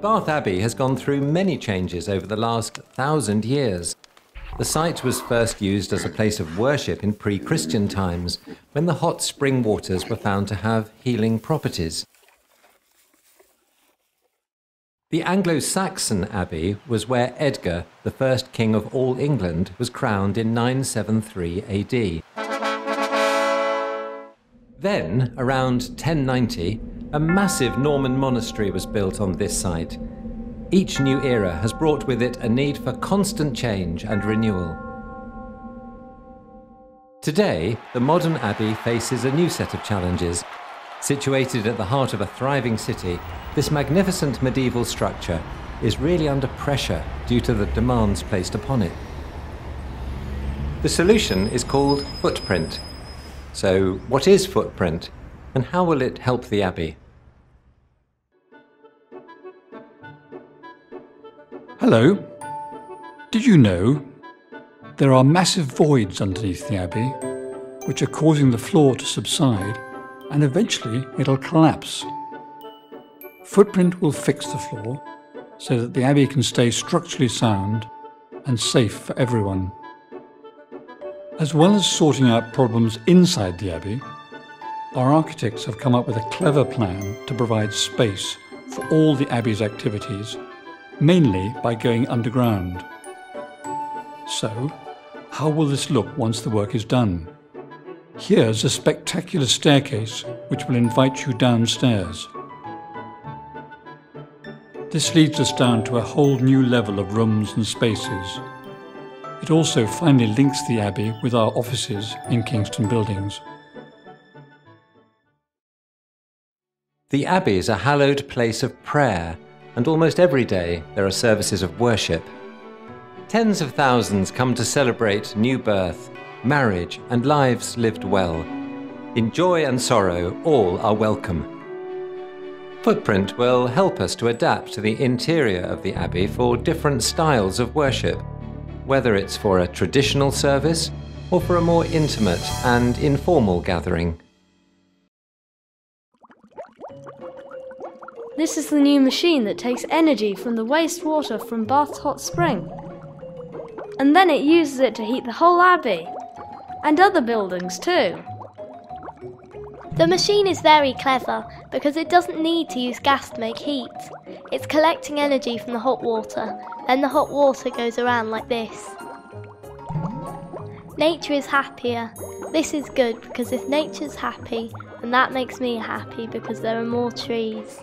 Bath Abbey has gone through many changes over the last 1,000 years. The site was first used as a place of worship in pre-Christian times, when the hot spring waters were found to have healing properties. The Anglo-Saxon Abbey was where Edgar, the first king of all England, was crowned in 973 AD. Then, around 1090, a massive Norman monastery was built on this site. Each new era has brought with it a need for constant change and renewal. Today, the modern abbey faces a new set of challenges. Situated at the heart of a thriving city, this magnificent medieval structure is really under pressure due to the demands placed upon it. The solution is called footprint. So, what is footprint, and how will it help the abbey? Hello. Did you know there are massive voids underneath the abbey which are causing the floor to subside and eventually it'll collapse? Footprint will fix the floor so that the abbey can stay structurally sound and safe for everyone. As well as sorting out problems inside the abbey, our architects have come up with a clever plan to provide space for all the abbey's activities, mainly by going underground. So, how will this look once the work is done? Here's a spectacular staircase which will invite you downstairs. This leads us down to a whole new level of rooms and spaces. It also finally links the Abbey with our offices in Kingston Buildings. The Abbey is a hallowed place of prayer, and almost every day there are services of worship. Tens of thousands come to celebrate new birth, marriage, and lives lived well. In joy and sorrow, all are welcome. Footprint will help us to adapt to the interior of the Abbey for different styles of worship, whether it's for a traditional service or for a more intimate and informal gathering. This is the new machine that takes energy from the wastewater from Bath's hot spring. And then it uses it to heat the whole abbey. And other buildings too. The machine is very clever because it doesn't need to use gas to make heat. It's collecting energy from the hot water, and the hot water goes around like this. Nature is happier. This is good because if nature's happy, then that makes me happy because there are more trees.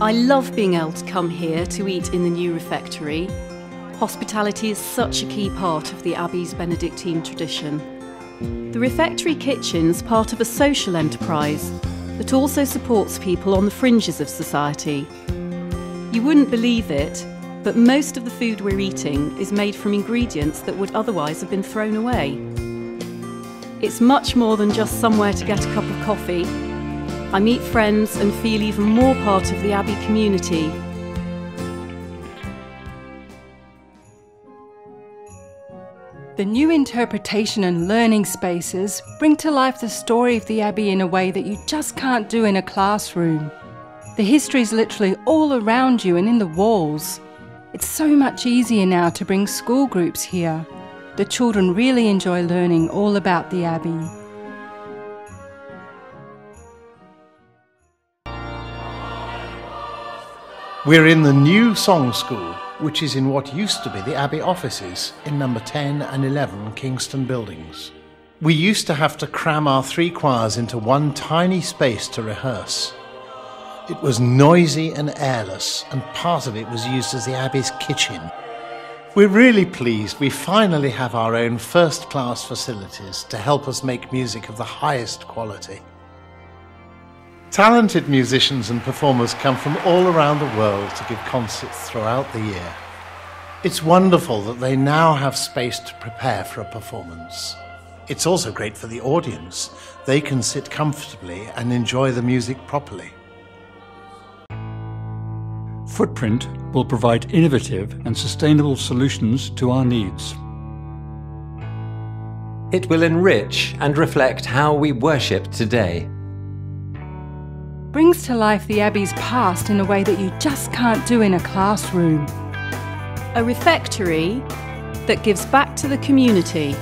I love being able to come here to eat in the new refectory. Hospitality is such a key part of the Abbey's Benedictine tradition. The refectory kitchen's part of a social enterprise that also supports people on the fringes of society. You wouldn't believe it, but most of the food we're eating is made from ingredients that would otherwise have been thrown away. It's much more than just somewhere to get a cup of coffee. I meet friends and feel even more part of the Abbey community. The new interpretation and learning spaces bring to life the story of the Abbey in a way that you just can't do in a classroom. The history is literally all around you and in the walls. It's so much easier now to bring school groups here. The children really enjoy learning all about the Abbey. We're in the new song school, which is in what used to be the Abbey offices in number 10 and 11 Kingston Buildings. We used to have to cram our 3 choirs into one tiny space to rehearse. It was noisy and airless, and part of it was used as the Abbey's kitchen. We're really pleased we finally have our own first-class facilities to help us make music of the highest quality. Talented musicians and performers come from all around the world to give concerts throughout the year. It's wonderful that they now have space to prepare for a performance. It's also great for the audience. They can sit comfortably and enjoy the music properly. Footprint will provide innovative and sustainable solutions to our needs. It will enrich and reflect how we worship today. brings to life the Abbey's past in a way that you just can't do in a classroom. A refectory that gives back to the community.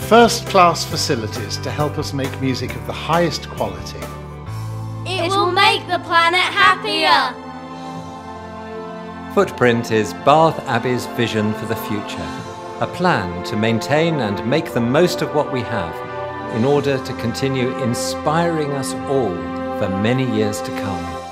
First-class facilities to help us make music of the highest quality. It will make the planet happier. Footprint is Bath Abbey's vision for the future, a plan to maintain and make the most of what we have in order to continue inspiring us all for many years to come.